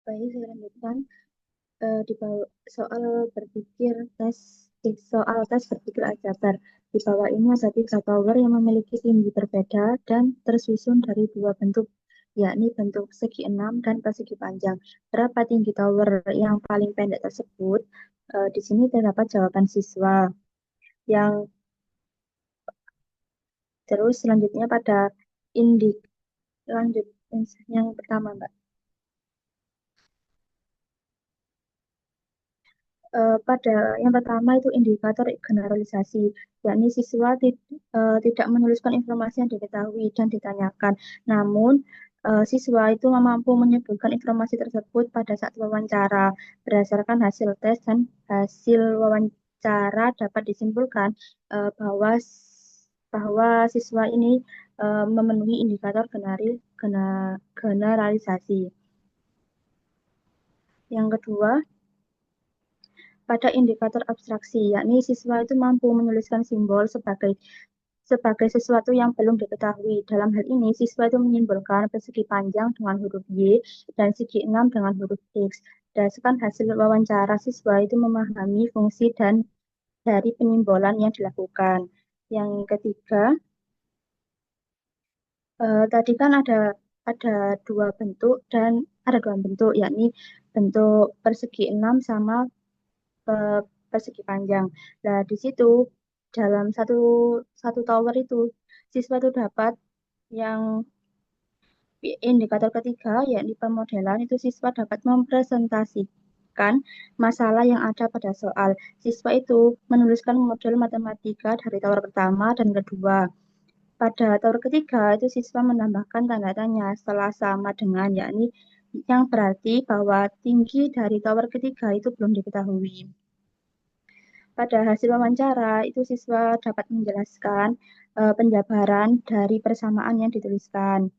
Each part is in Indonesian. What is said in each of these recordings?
Baik, saya lanjutkan di bawah soal berpikir soal tes berpikir aljabar. Di bawah ini ada tiga tower yang memiliki tinggi berbeda dan tersusun dari dua bentuk, yakni bentuk segi enam dan persegi panjang. Berapa tinggi tower yang paling pendek tersebut? Di sini terdapat jawaban siswa. Yang terus selanjutnya pada indik lanjut yang pertama, Mbak. Pada yang pertama itu indikator generalisasi, yakni siswa tidak menuliskan informasi yang diketahui dan ditanyakan. Namun, siswa itu mampu menyebutkan informasi tersebut pada saat wawancara. Berdasarkan hasil tes dan hasil wawancara dapat disimpulkan bahwa siswa ini memenuhi indikator generalisasi. Yang kedua, pada indikator abstraksi, yakni siswa itu mampu menuliskan simbol sebagai sesuatu yang belum diketahui. Dalam hal ini, siswa itu menyimbolkan persegi panjang dengan huruf Y dan segi enam dengan huruf X. Berdasarkan hasil wawancara, siswa itu memahami fungsi dan dari penyimbolan yang dilakukan. Yang ketiga, tadi kan ada dua bentuk dan ada dua bentuk, yakni bentuk persegi enam sama eh, persegi panjang. Nah, di situ dalam satu satu tower itu siswa itu dapat yang indikator ketiga yakni pemodelan itu siswa dapat mempresentasikan masalah yang ada pada soal. Siswa itu menuliskan model matematika dari tower pertama dan kedua. Pada tower ketiga itu siswa menambahkan tanda tanya setelah sama dengan yakni yang berarti bahwa tinggi dari tower ketiga itu belum diketahui. Pada hasil wawancara, itu siswa dapat menjelaskan penjabaran dari persamaan yang dituliskan.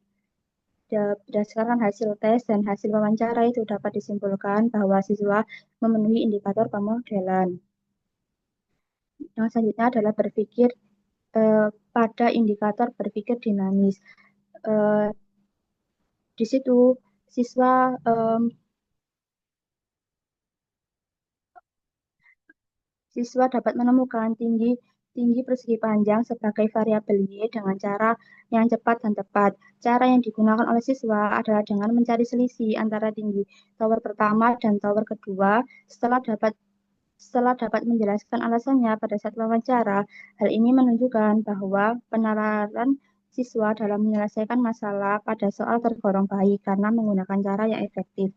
Berdasarkan hasil tes dan hasil wawancara itu dapat disimpulkan bahwa siswa memenuhi indikator pemodelan. Yang selanjutnya adalah berpikir pada indikator berpikir dinamis. Eh, di situ siswa siswa dapat menemukan tinggi tinggi persegi panjang sebagai variabel Y dengan cara yang cepat dan tepat. Cara yang digunakan oleh siswa adalah dengan mencari selisih antara tinggi tower pertama dan tower kedua. Setelah dapat menjelaskan alasannya pada saat wawancara, hal ini menunjukkan bahwa penalaran siswa dalam menyelesaikan masalah pada soal tergolong baik karena menggunakan cara yang efektif.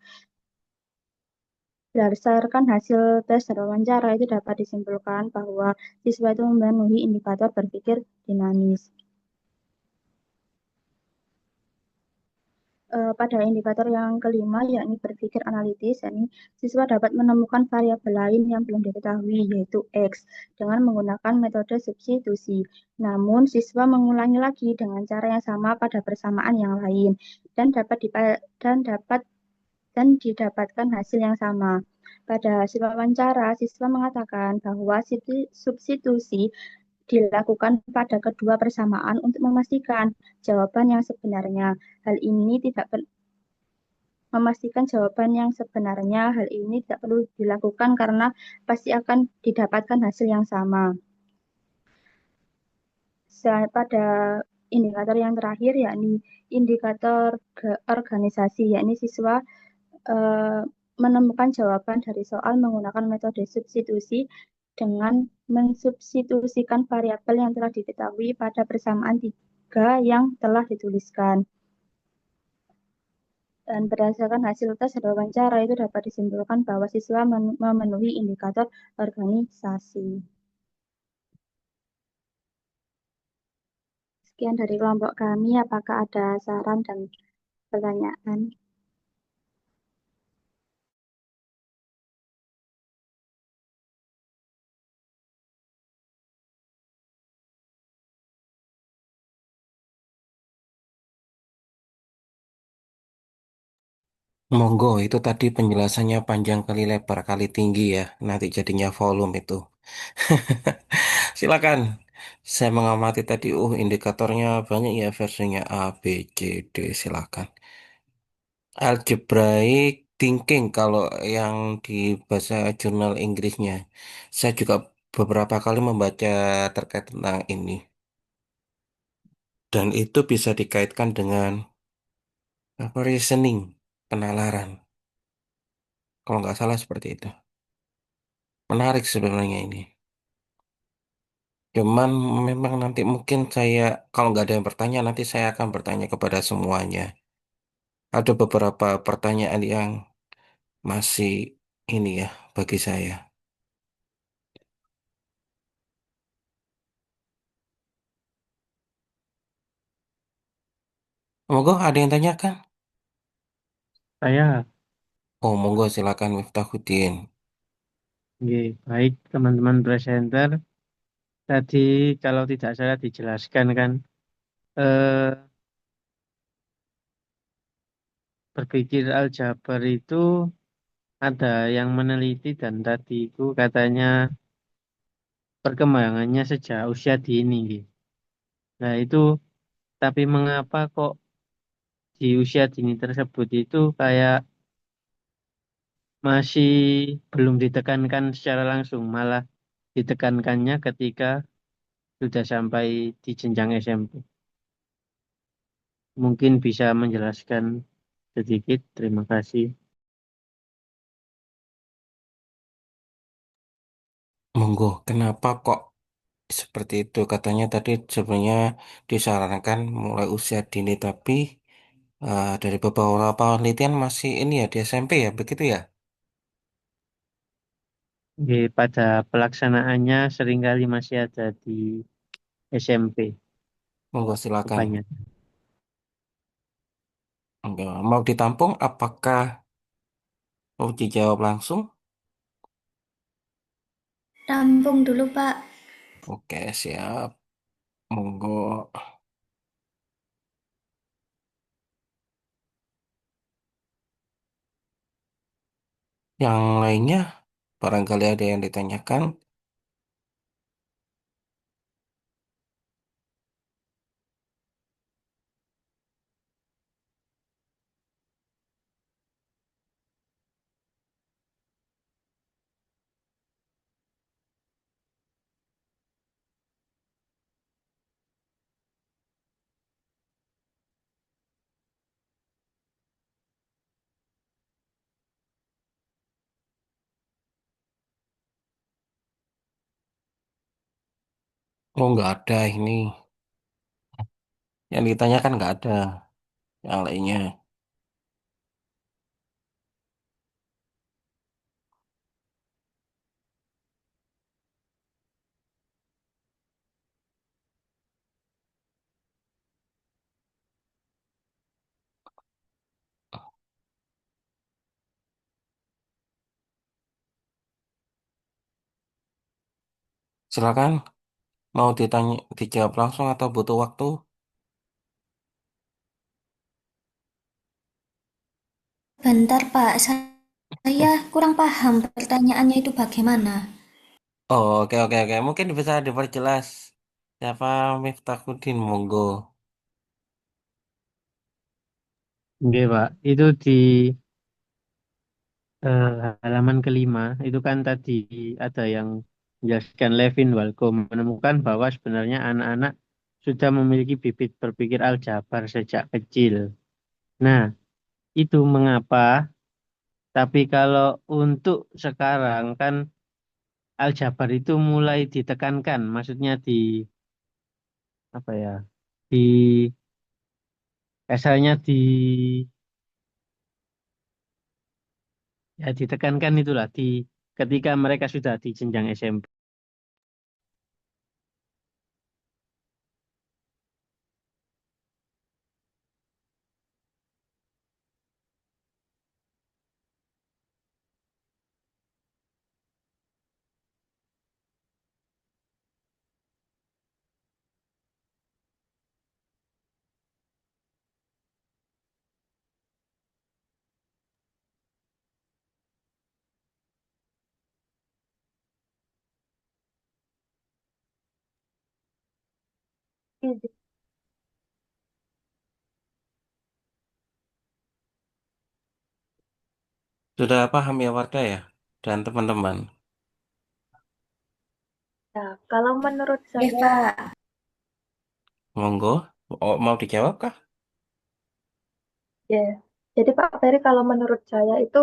Berdasarkan hasil tes dan wawancara itu dapat disimpulkan bahwa siswa itu memenuhi indikator berpikir dinamis. Pada indikator yang kelima, yakni berpikir analitis, yakni siswa dapat menemukan variabel lain yang belum diketahui, yaitu X, dengan menggunakan metode substitusi. Namun, siswa mengulangi lagi dengan cara yang sama pada persamaan yang lain, dan didapatkan hasil yang sama. Pada hasil wawancara, siswa mengatakan bahwa substitusi dilakukan pada kedua persamaan untuk memastikan jawaban yang sebenarnya. Hal ini tidak memastikan jawaban yang sebenarnya. Hal ini tidak perlu dilakukan karena pasti akan didapatkan hasil yang sama. Pada indikator yang terakhir yakni indikator organisasi, yakni siswa eh, menemukan jawaban dari soal menggunakan metode substitusi dengan mensubstitusikan variabel yang telah diketahui pada persamaan tiga yang telah dituliskan. Dan berdasarkan hasil tes dan wawancara itu dapat disimpulkan bahwa siswa memenuhi indikator organisasi. Sekian dari kelompok kami, apakah ada saran dan pertanyaan? Monggo, itu tadi penjelasannya panjang kali lebar kali tinggi ya. Nanti jadinya volume itu. Silakan. Saya mengamati tadi, indikatornya banyak ya versinya A, B, C, D. Silakan. Algebraik thinking kalau yang di bahasa jurnal Inggrisnya. Saya juga beberapa kali membaca terkait tentang ini. Dan itu bisa dikaitkan dengan apa, reasoning, penalaran. Kalau nggak salah seperti itu. Menarik sebenarnya ini. Cuman memang nanti mungkin saya, kalau nggak ada yang bertanya, nanti saya akan bertanya kepada semuanya. Ada beberapa pertanyaan yang masih ini ya bagi saya. Monggo ada yang tanyakan? Saya, Oh, monggo silakan Miftahuddin. nggih, baik teman-teman presenter. Tadi kalau tidak salah dijelaskan kan, eh, berpikir aljabar itu ada yang meneliti dan tadi itu katanya perkembangannya sejak usia dini, nggih. Nah itu, tapi mengapa kok di usia dini tersebut itu kayak masih belum ditekankan secara langsung, malah ditekankannya ketika sudah sampai di jenjang SMP. Mungkin bisa menjelaskan sedikit, terima kasih. Monggo, kenapa kok seperti itu? Katanya tadi sebenarnya disarankan mulai usia dini, tapi dari beberapa penelitian masih ini ya di SMP ya, begitu ya? Pada pelaksanaannya seringkali masih ada di SMP Monggo silakan. kebanyakan. Monggo. Mau ditampung? Apakah mau dijawab langsung? Rampung dulu, Pak. Oke, siap. Monggo. Yang lainnya, barangkali ada yang ditanyakan. Oh, nggak ada ini. Yang ditanyakan nggak ada. Yang lainnya. Silakan. Mau ditanya, dijawab langsung atau butuh waktu? Bentar, Pak. Saya kurang paham pertanyaannya itu bagaimana. Oh, oke, oke, oke. Mungkin bisa diperjelas. Siapa Miftahuddin, monggo. Oke, Pak. Itu di eh, halaman kelima, itu kan tadi ada yang menjelaskan Levin Walco menemukan bahwa sebenarnya anak-anak sudah memiliki bibit berpikir aljabar sejak kecil. Nah, itu mengapa? Tapi kalau untuk sekarang kan aljabar itu mulai ditekankan, maksudnya di apa ya? Di Asalnya di ya ditekankan itulah di ketika mereka sudah di jenjang SMP. Oke, Sudah paham ya warga ya dan teman-teman. Nah, kalau menurut Ya, saya, Pak. Monggo. Oh, mau dijawab kah? ya. Jadi Pak Ferry, kalau menurut saya itu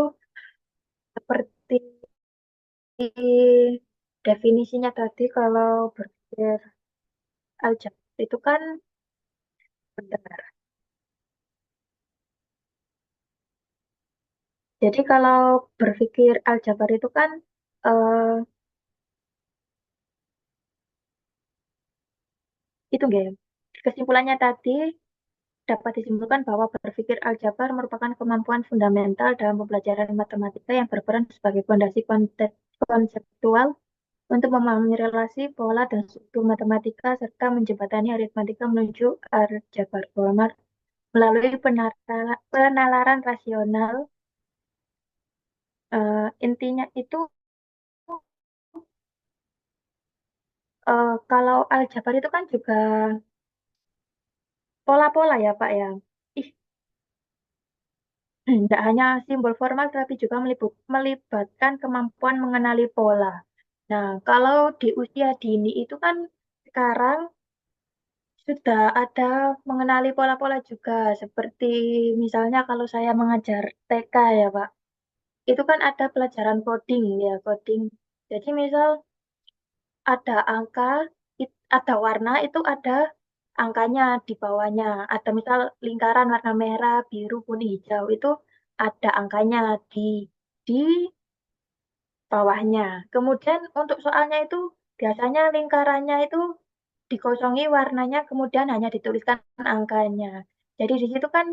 seperti definisinya tadi, kalau berpikir aljabar itu kan benar. Jadi kalau berpikir aljabar itu kan eh, itu game. Kesimpulannya tadi dapat disimpulkan bahwa berpikir aljabar merupakan kemampuan fundamental dalam pembelajaran matematika yang berperan sebagai fondasi konseptual untuk memahami relasi, pola, dan struktur matematika serta menjembatani aritmatika menuju aljabar formal melalui penalaran rasional. Intinya itu kalau aljabar itu kan juga pola-pola ya Pak ya. Ih, tidak hanya simbol formal tapi juga melibatkan kemampuan mengenali pola. Nah, kalau di usia dini itu kan sekarang sudah ada mengenali pola-pola juga, seperti misalnya kalau saya mengajar TK ya Pak, itu kan ada pelajaran coding ya, coding. Jadi misal ada angka, ada warna, itu ada angkanya di bawahnya. Ada misal lingkaran warna merah, biru, kuning, hijau, itu ada angkanya di bawahnya. Kemudian untuk soalnya itu biasanya lingkarannya itu dikosongi warnanya, kemudian hanya dituliskan angkanya. Jadi di situ kan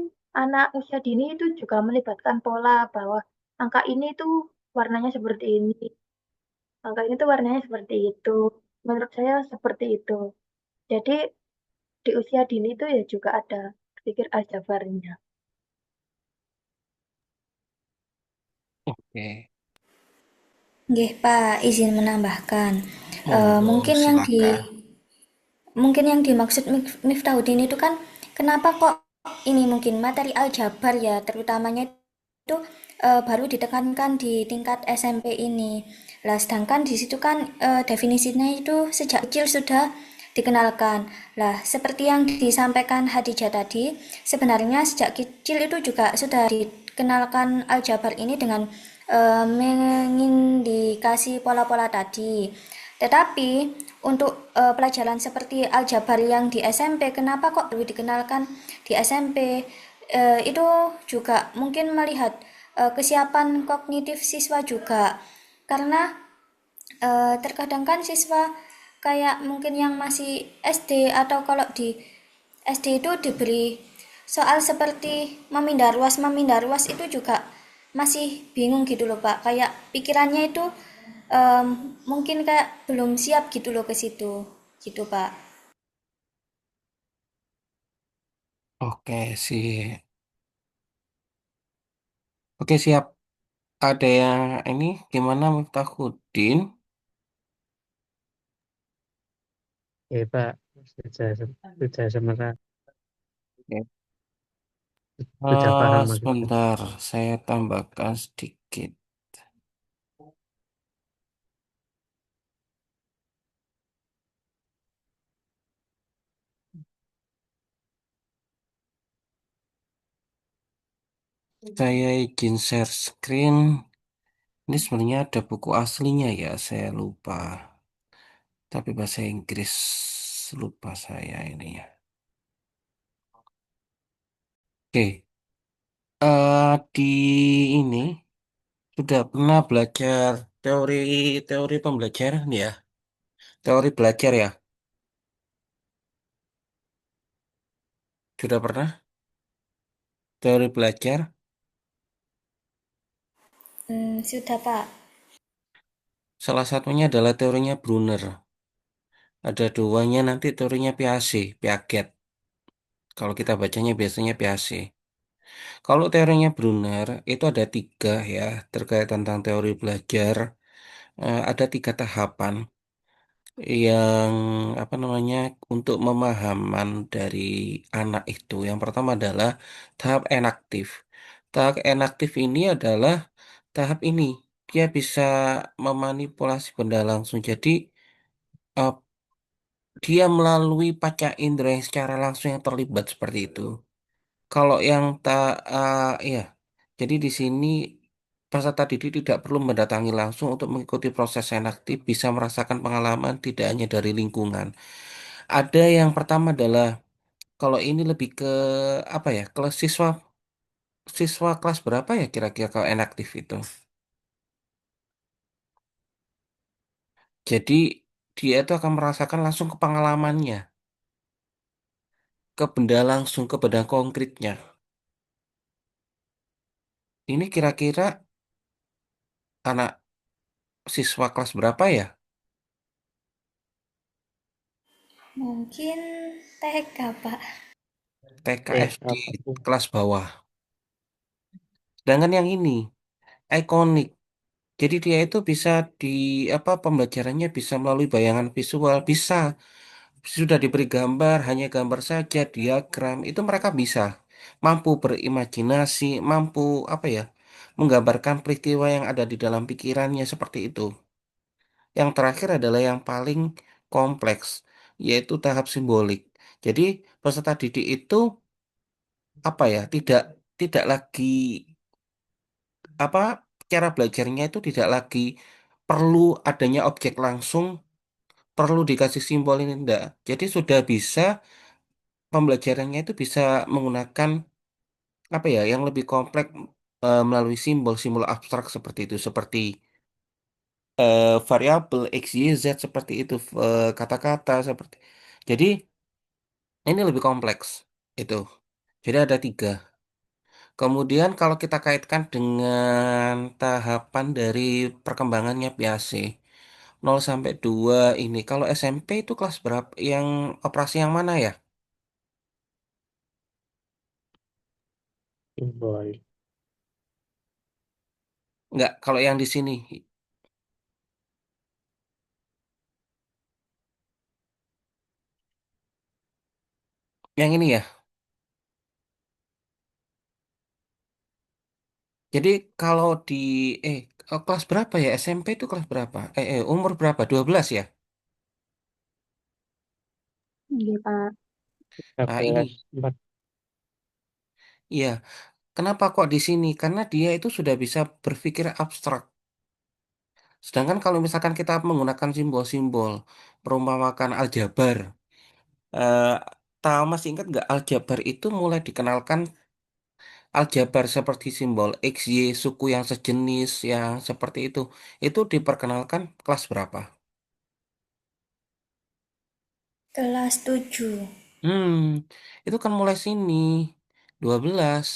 anak usia dini itu juga melibatkan pola bahwa angka ini tuh warnanya seperti ini, angka ini tuh warnanya seperti itu. Menurut saya seperti itu. Jadi di usia dini itu ya juga ada pikir aljabarnya. Oke. Nggih, Pak, izin menambahkan. Eh, Monggo, mungkin yang di silakan. Mungkin yang dimaksud Miftahudin itu kan kenapa kok ini mungkin materi aljabar ya terutamanya itu baru ditekankan di tingkat SMP ini. Lah sedangkan di situ kan definisinya itu sejak kecil sudah dikenalkan. Lah seperti yang disampaikan Hadijah tadi, sebenarnya sejak kecil itu juga sudah dikenalkan aljabar ini dengan mengindikasi pola-pola tadi. Tetapi untuk pelajaran seperti aljabar yang di SMP, kenapa kok perlu dikenalkan di SMP? Itu juga mungkin melihat kesiapan kognitif siswa juga, karena terkadang kan siswa kayak mungkin yang masih SD atau kalau di SD itu diberi soal seperti memindah ruas itu juga masih bingung gitu loh Pak, kayak pikirannya itu em, mungkin kayak belum siap gitu loh ke situ gitu Pak. Oke, sih. Oke, siap. Ada yang ini gimana Miftahuddin? Ya, Pak. Sudah semerah, Oke. sudah paham maksudnya. Sebentar, saya tambahkan sedikit. Saya izin share screen. Ini sebenarnya ada buku aslinya ya, saya lupa. Tapi bahasa Inggris lupa saya ini ya. Oke, di ini sudah pernah belajar teori pembelajaran ya, teori belajar ya. Sudah pernah teori belajar. Sudah Pak. Salah satunya adalah teorinya Brunner. Ada duanya nanti teorinya Piaget. Kalau kita bacanya biasanya Piaget. Kalau teorinya Brunner itu ada tiga ya terkait tentang teori belajar. Ada tiga tahapan yang apa namanya untuk pemahaman dari anak itu. Yang pertama adalah tahap enaktif. Tahap enaktif ini adalah tahap ini dia bisa memanipulasi benda langsung. Jadi eh, dia melalui panca indera yang secara langsung yang terlibat seperti itu. Kalau yang tak, iya. Jadi di sini peserta didik tidak perlu mendatangi langsung untuk mengikuti proses senaktif, bisa merasakan pengalaman tidak hanya dari lingkungan. Ada yang pertama adalah kalau ini lebih ke apa ya? Kelas siswa siswa kelas berapa ya kira-kira kalau enaktif itu? Jadi dia itu akan merasakan langsung ke pengalamannya, ke benda langsung, ke benda konkretnya. Ini kira-kira anak siswa kelas berapa ya? Mungkin TK, Pak. TK SD Apa tuh? kelas bawah. Sedangkan yang ini ikonik. Jadi dia itu bisa di apa pembelajarannya bisa melalui bayangan visual, bisa sudah diberi gambar, hanya gambar saja, diagram, itu mereka bisa mampu berimajinasi, mampu apa ya, menggambarkan peristiwa yang ada di dalam pikirannya seperti itu. Yang terakhir adalah yang paling kompleks, yaitu tahap simbolik. Jadi peserta didik itu apa ya, tidak lagi apa cara belajarnya itu tidak lagi perlu adanya objek langsung, perlu dikasih simbol ini enggak. Jadi sudah bisa pembelajarannya itu bisa menggunakan apa ya yang lebih kompleks melalui simbol-simbol abstrak seperti itu, seperti variabel x, y, z seperti itu, kata-kata seperti. Jadi ini lebih kompleks itu. Jadi ada tiga. Kemudian kalau kita kaitkan dengan tahapan dari perkembangannya PAC 0 sampai 2 ini. Kalau SMP itu kelas berapa? Yang operasi yang mana ya? Simbol. Enggak, kalau yang di sini. Yang ini ya. Jadi kalau di eh kelas berapa ya? SMP itu kelas berapa? Umur berapa? 12 ya? Iya, Pak. Nah, 13, ini. 4. Iya, kenapa kok di sini? Karena dia itu sudah bisa berpikir abstrak. Sedangkan kalau misalkan kita menggunakan simbol-simbol, perumpamakan aljabar, eh, tahu masih ingat nggak aljabar itu mulai dikenalkan aljabar seperti simbol X, Y, suku yang sejenis, yang seperti itu diperkenalkan kelas berapa? Kelas 7. Hmm, itu kan mulai sini, 12.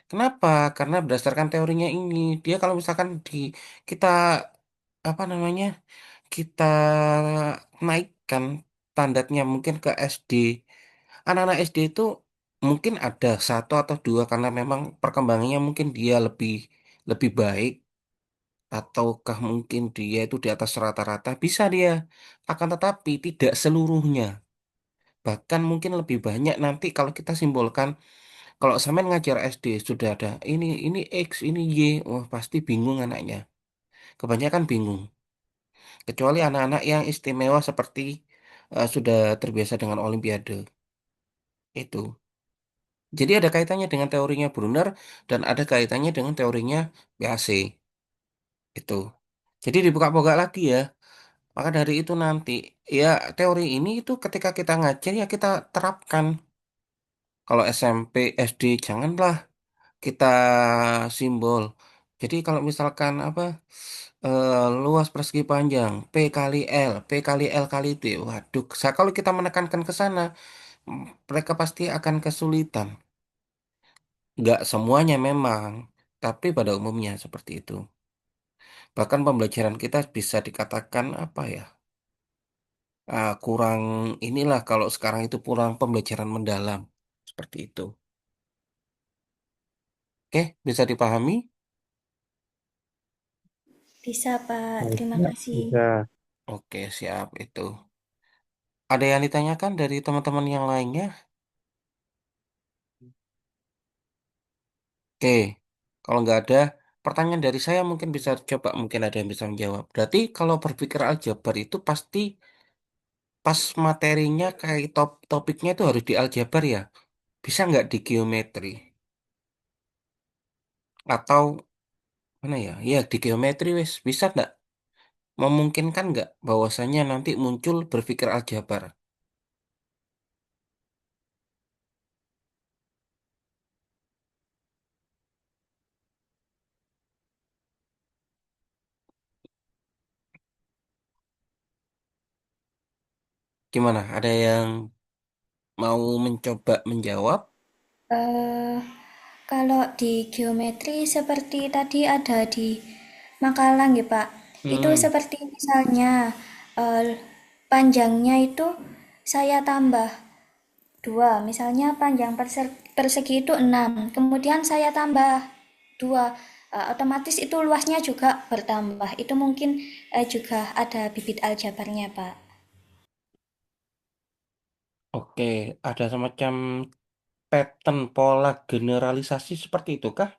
Kenapa? Karena berdasarkan teorinya ini, dia kalau misalkan kita apa namanya, kita naikkan standarnya mungkin ke SD. Anak-anak SD itu mungkin ada satu atau dua karena memang perkembangannya mungkin dia lebih lebih baik ataukah mungkin dia itu di atas rata-rata bisa dia. Akan tetapi tidak seluruhnya. Bahkan mungkin lebih banyak nanti kalau kita simbolkan kalau sampean ngajar SD sudah ada ini X, ini Y, wah pasti bingung anaknya. Kebanyakan bingung. Kecuali anak-anak yang istimewa seperti sudah terbiasa dengan Olimpiade itu. Jadi ada kaitannya dengan teorinya Brunner dan ada kaitannya dengan teorinya BAC itu. Jadi dibuka-buka lagi ya. Maka dari itu nanti ya teori ini itu ketika kita ngajar ya kita terapkan. Kalau SMP, SD janganlah kita simbol. Jadi kalau misalkan apa luas persegi panjang P kali L kali T. Waduh, kalau kita menekankan ke sana, mereka pasti akan kesulitan. Nggak semuanya memang, tapi pada umumnya seperti itu. Bahkan pembelajaran kita bisa dikatakan apa ya? Kurang inilah kalau sekarang itu kurang pembelajaran mendalam seperti itu. Oke, bisa dipahami? Bisa, Pak. Terima Bisa. kasih. Bisa. Oke, siap itu. Ada yang ditanyakan dari teman-teman yang lainnya? Oke, kalau nggak ada pertanyaan dari saya mungkin bisa coba mungkin ada yang bisa menjawab. Berarti kalau berpikir aljabar itu pasti pas materinya kayak topiknya itu harus di aljabar ya. Bisa nggak di geometri? Atau mana ya? Ya di geometri wes bisa nggak? Memungkinkan nggak bahwasanya nanti muncul berpikir aljabar? Gimana? Ada yang mau mencoba menjawab? Eh, Kalau di geometri seperti tadi ada di Makalang ya Pak, itu Hmm, seperti misalnya eh, panjangnya itu saya tambah 2, misalnya panjang persegi itu 6, kemudian saya tambah 2, otomatis itu luasnya juga bertambah. Itu mungkin juga ada bibit aljabarnya Pak. oke. Ada semacam pattern pola generalisasi seperti itu kah?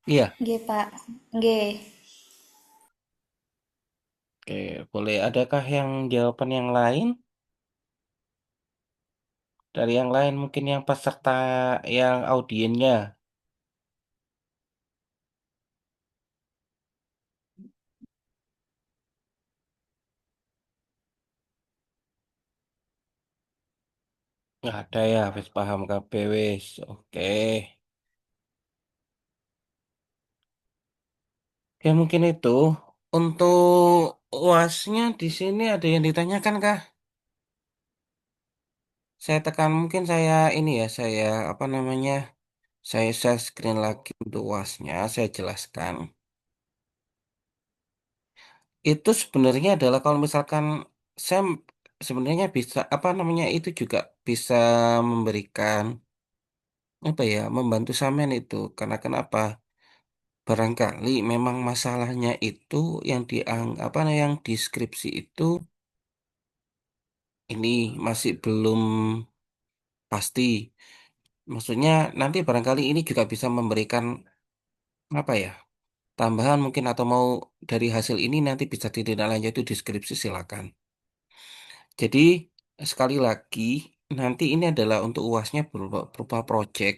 Iya. Nggih Pak, nggih. Oke, boleh. Adakah yang jawaban yang lain? Dari yang lain mungkin yang peserta yang audiennya. Nggak ada ya, wis paham kabeh wis. Oke. Ya mungkin itu. Untuk UASnya di sini ada yang ditanyakan kah? Saya tekan mungkin saya ini ya, saya apa namanya? Saya share screen lagi untuk UASnya, saya jelaskan. Itu sebenarnya adalah kalau misalkan saya sebenarnya bisa apa namanya itu juga bisa memberikan apa ya membantu sampean itu karena kenapa barangkali memang masalahnya itu yang apa yang deskripsi itu ini masih belum pasti. Maksudnya nanti barangkali ini juga bisa memberikan apa ya tambahan mungkin atau mau dari hasil ini nanti bisa ditindaklanjuti deskripsi silakan. Jadi sekali lagi nanti ini adalah untuk UASnya berupa project.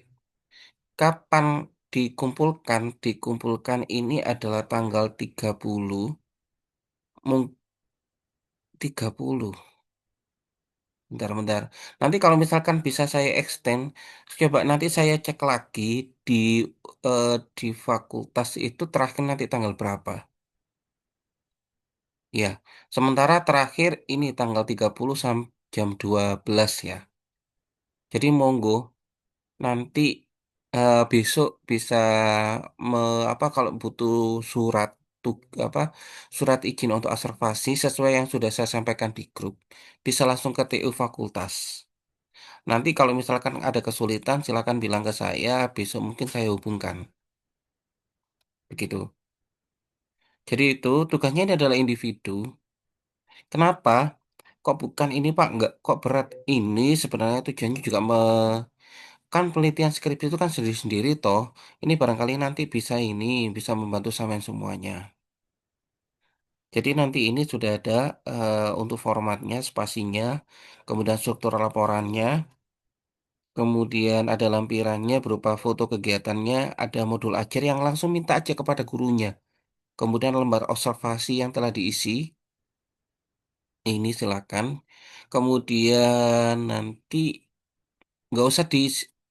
Kapan dikumpulkan? Dikumpulkan ini adalah tanggal 30, 30. Bentar-bentar. Nanti kalau misalkan bisa saya extend, coba nanti saya cek lagi di eh, di fakultas itu terakhir nanti tanggal berapa. Ya, sementara terakhir ini tanggal 30 sampai jam 12 ya. Jadi monggo nanti besok bisa me, apa kalau butuh surat apa surat izin untuk observasi sesuai yang sudah saya sampaikan di grup, bisa langsung ke TU fakultas. Nanti kalau misalkan ada kesulitan, silakan bilang ke saya, besok mungkin saya hubungkan. Begitu. Jadi itu tugasnya ini adalah individu. Kenapa? Kok bukan ini Pak? Enggak, kok berat? Ini sebenarnya tujuannya juga kan penelitian skripsi itu kan sendiri-sendiri toh. Ini barangkali nanti bisa ini, bisa membantu sampean semuanya. Jadi nanti ini sudah ada untuk formatnya, spasinya, kemudian struktur laporannya, kemudian ada lampirannya berupa foto kegiatannya, ada modul ajar yang langsung minta aja kepada gurunya. Kemudian lembar observasi yang telah diisi, ini silakan. Kemudian nanti nggak usah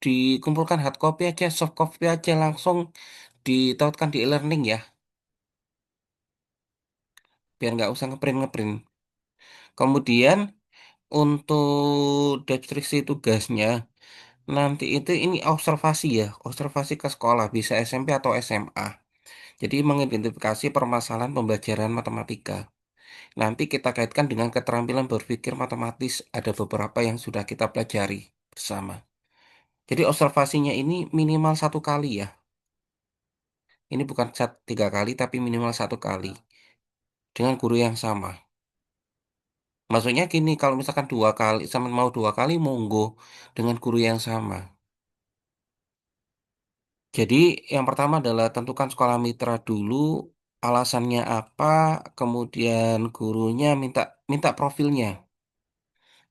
dikumpulkan hard copy aja, soft copy aja langsung ditautkan di e-learning ya, biar nggak usah ngeprint-ngeprint. Kemudian untuk deskripsi tugasnya, nanti itu ini observasi ya, observasi ke sekolah, bisa SMP atau SMA. Jadi mengidentifikasi permasalahan pembelajaran matematika. Nanti kita kaitkan dengan keterampilan berpikir matematis. Ada beberapa yang sudah kita pelajari bersama. Jadi observasinya ini minimal 1 kali ya. Ini bukan 3 kali, tapi minimal 1 kali dengan guru yang sama. Maksudnya gini, kalau misalkan dua kali, sama mau dua kali, monggo dengan guru yang sama. Jadi yang pertama adalah tentukan sekolah mitra dulu, alasannya apa, kemudian gurunya minta minta profilnya,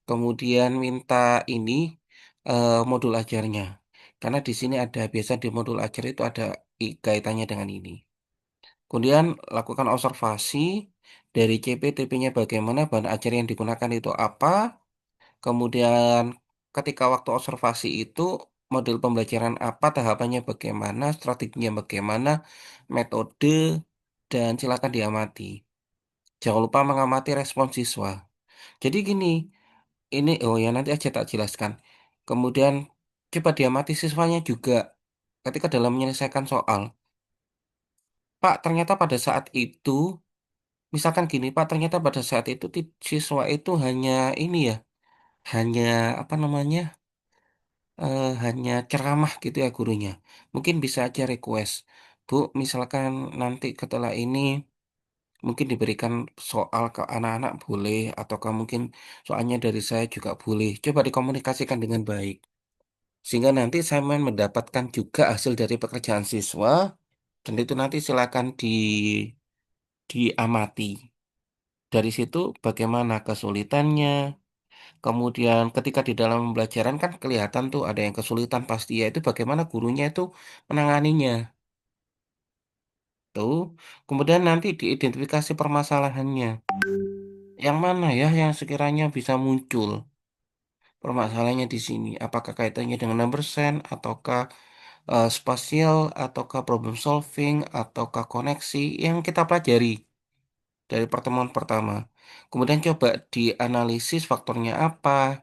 kemudian minta ini modul ajarnya. Karena di sini ada biasa di modul ajar itu ada kaitannya dengan ini. Kemudian lakukan observasi dari CPTP-nya bagaimana, bahan ajar yang digunakan itu apa. Kemudian ketika waktu observasi itu model pembelajaran apa, tahapannya bagaimana, strateginya bagaimana, metode, dan silakan diamati. Jangan lupa mengamati respon siswa. Jadi gini, ini oh ya nanti aja tak jelaskan. Kemudian coba diamati siswanya juga ketika dalam menyelesaikan soal. Pak, ternyata pada saat itu, misalkan gini, Pak, ternyata pada saat itu siswa itu hanya ini ya, hanya apa namanya? Hanya ceramah gitu ya gurunya. Mungkin bisa aja request, Bu, misalkan nanti setelah ini mungkin diberikan soal ke anak-anak boleh, ataukah mungkin soalnya dari saya juga boleh. Coba dikomunikasikan dengan baik. Sehingga nanti saya mendapatkan juga hasil dari pekerjaan siswa, dan itu nanti silakan diamati. Dari situ bagaimana kesulitannya, kemudian ketika di dalam pembelajaran kan kelihatan tuh ada yang kesulitan pasti ya itu bagaimana gurunya itu menanganinya tuh. Kemudian nanti diidentifikasi permasalahannya. Yang mana ya yang sekiranya bisa muncul permasalahannya di sini. Apakah kaitannya dengan number sense ataukah spasial ataukah problem solving ataukah koneksi yang kita pelajari dari pertemuan pertama. Kemudian coba dianalisis faktornya apa,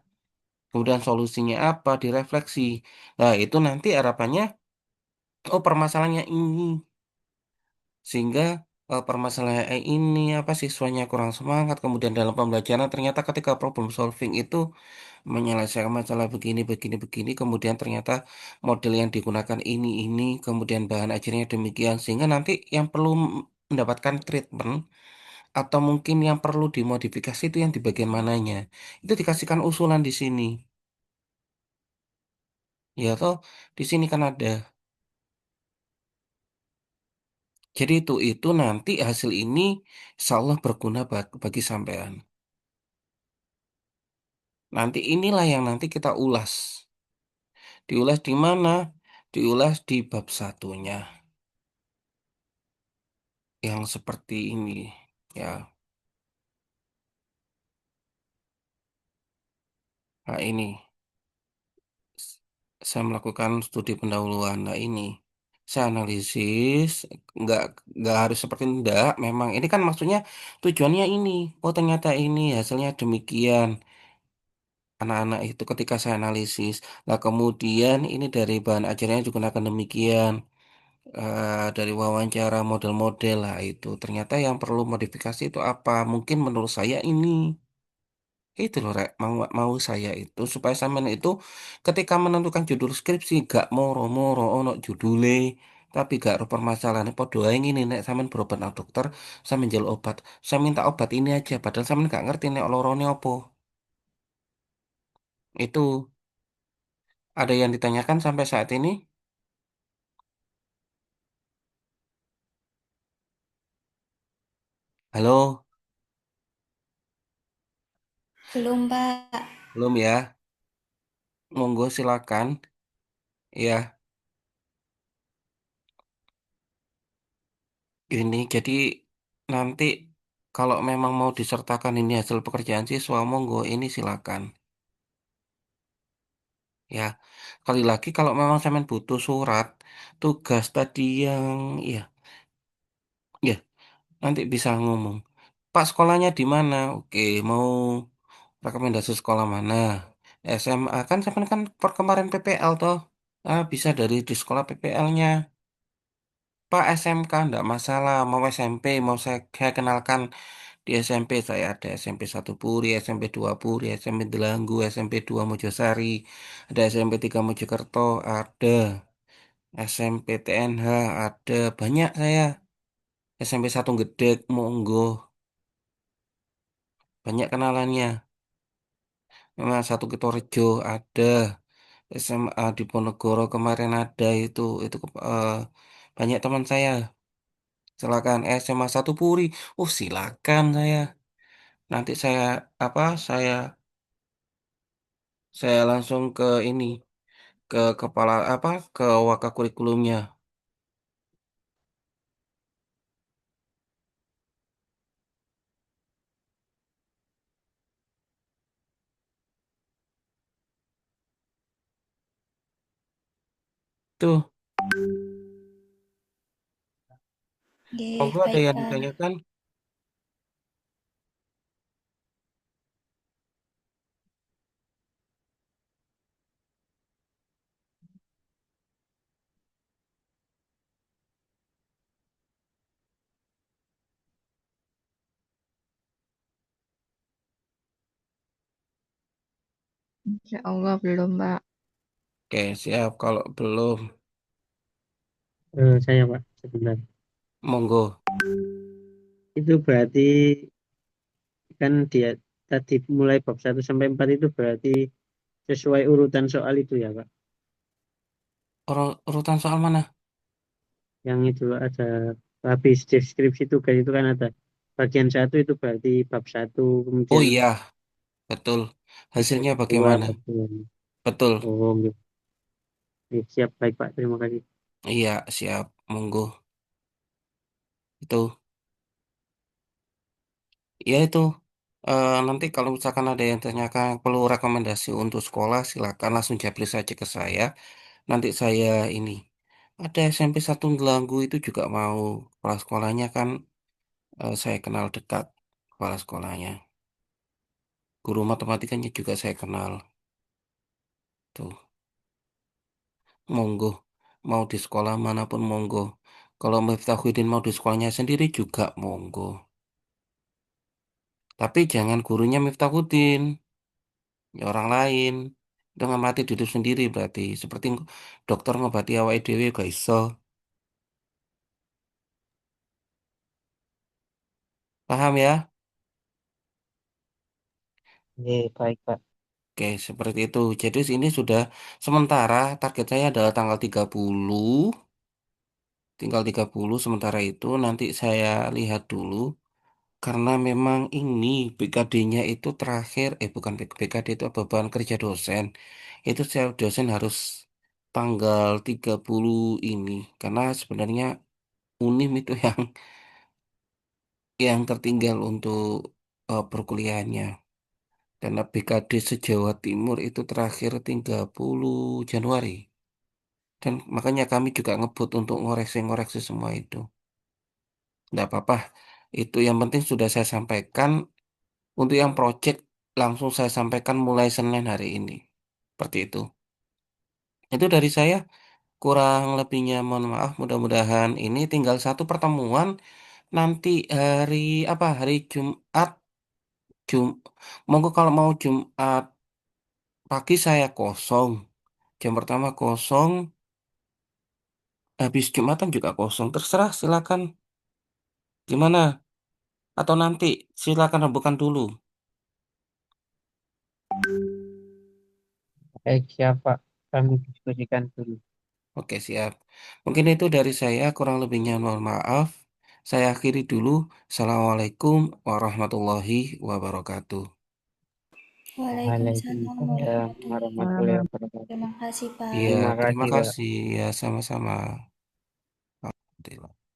kemudian solusinya apa, direfleksi. Nah, itu nanti harapannya, oh permasalahannya ini. Sehingga permasalahan ini, apa siswanya kurang semangat. Kemudian dalam pembelajaran ternyata ketika problem solving itu menyelesaikan masalah begini, begini, begini. Kemudian ternyata model yang digunakan ini, kemudian bahan ajarnya demikian. Sehingga nanti yang perlu mendapatkan treatment atau mungkin yang perlu dimodifikasi itu yang di bagian mananya. Itu dikasihkan usulan di sini. Ya toh, di sini kan ada. Jadi itu nanti hasil ini insya Allah berguna bagi sampean. Nanti inilah yang nanti kita ulas. Diulas di mana? Diulas di bab satunya. Yang seperti ini. Ya, nah ini. Saya melakukan studi pendahuluan. Nah ini. Saya analisis. Nggak, nggak harus seperti ini. Enggak, memang. Ini kan maksudnya tujuannya ini. Oh ternyata ini hasilnya demikian. Anak-anak itu ketika saya analisis. Nah, kemudian ini dari bahan ajarnya juga akan demikian. Dari wawancara model-model lah itu. Ternyata yang perlu modifikasi itu apa? Mungkin menurut saya ini. Itu loh, Rek. Mau saya itu supaya sampean itu ketika menentukan judul skripsi gak moro-moro ono judule tapi gak ada permasalahan. Podo ae ngene nek sampean berobat nang dokter, sampean njaluk obat. Saya minta obat ini aja padahal sampean gak ngerti nek lorone apa. Itu ada yang ditanyakan sampai saat ini? Halo, Belum, Pak. belum ya? Monggo silakan. Ya, ini jadi nanti kalau memang mau disertakan ini hasil pekerjaan siswa, monggo ini silakan. Ya, sekali lagi kalau memang sampean butuh surat tugas tadi yang ya, ya nanti bisa ngomong. Pak sekolahnya di mana? Oke, mau rekomendasi sekolah mana? SMA kan sampean kan per kemarin PPL toh. Ah, bisa dari di sekolah PPL-nya. Pak SMK enggak masalah, mau SMP, mau saya kenalkan di SMP saya ada SMP 1 Puri, SMP 2 Puri, SMP Delanggu, SMP 2 Mojosari, ada SMP 3 Mojokerto, ada SMP TNH, ada banyak saya. SMP 1 Gedek, monggo. banyak kenalannya. Memang satu Rejo ada, SMA di Ponorogo kemarin ada itu banyak teman saya. Silakan SMA satu Puri. Oh, silakan saya. Nanti apa? Saya saya langsung ke ini ke kepala apa ke wakakurikulumnya. Tuh, Nggih, monggo ada baik, yang Kak. ditanyakan? Insya Allah belum, Mbak. Oke, siap. Kalau belum, Saya Pak, sebentar. monggo. Itu berarti kan dia tadi mulai bab 1 sampai 4 itu berarti sesuai urutan soal itu ya Pak. Urutan soal mana? Yang itu ada habis deskripsi tugas itu kan ada bagian 1 itu berarti bab 1, Oh kemudian iya, betul. bagian Hasilnya dua bagaimana? bagian. Betul. Oh, gitu. Siap baik Pak, terima kasih. Iya, siap. Monggo. Itu. Ya itu. Nanti kalau misalkan ada yang tanyakan perlu rekomendasi untuk sekolah, silakan langsung japri saja ke saya. Nanti saya ini ada SMP 1 Gelanggu itu juga mau kepala sekolahnya kan saya kenal dekat kepala sekolahnya. Guru matematikanya juga saya kenal. Tuh, monggo. Mau di sekolah manapun monggo. Kalau Miftahudin mau di sekolahnya sendiri juga monggo. Tapi jangan gurunya Miftahudin, ya orang lain. Itu ngamati diri sendiri berarti. Seperti dokter ngobati awake dhewe gak iso. Paham ya? Baik Pak. Oke, seperti itu. Jadi ini sudah sementara target saya adalah tanggal 30. Tinggal 30 sementara itu nanti saya lihat dulu karena memang ini BKD-nya itu terakhir bukan BKD itu beban kerja dosen. Itu saya dosen harus tanggal 30 ini karena sebenarnya Unim itu yang tertinggal untuk perkuliahannya. Karena BKD se-Jawa Timur itu terakhir 30 Januari. Dan makanya kami juga ngebut untuk ngoreksi-ngoreksi semua itu. Nggak apa-apa. Itu yang penting sudah saya sampaikan. Untuk yang project langsung saya sampaikan mulai Senin hari ini. Seperti itu. Itu dari saya kurang lebihnya mohon maaf. Mudah-mudahan ini tinggal satu pertemuan nanti hari apa? Hari Jumat. Jum Monggo kalau mau Jumat pagi saya kosong. Jam pertama kosong. Habis Jumatan juga kosong. Terserah silakan. Gimana? Atau nanti silakan rembukan dulu. Baik siap Pak, kami diskusikan dulu. Oke, siap. Mungkin itu dari saya, kurang lebihnya mohon maaf. Saya akhiri dulu. Assalamualaikum warahmatullahi wabarakatuh. Waalaikumsalam Waalaikumsalam warahmatullahi warahmatullahi Wah, wabarakatuh. wabarakatuh. Terima kasih, Iya, Terima Pak. terima kasih Pak. kasih. Ya, sama-sama. Alhamdulillah.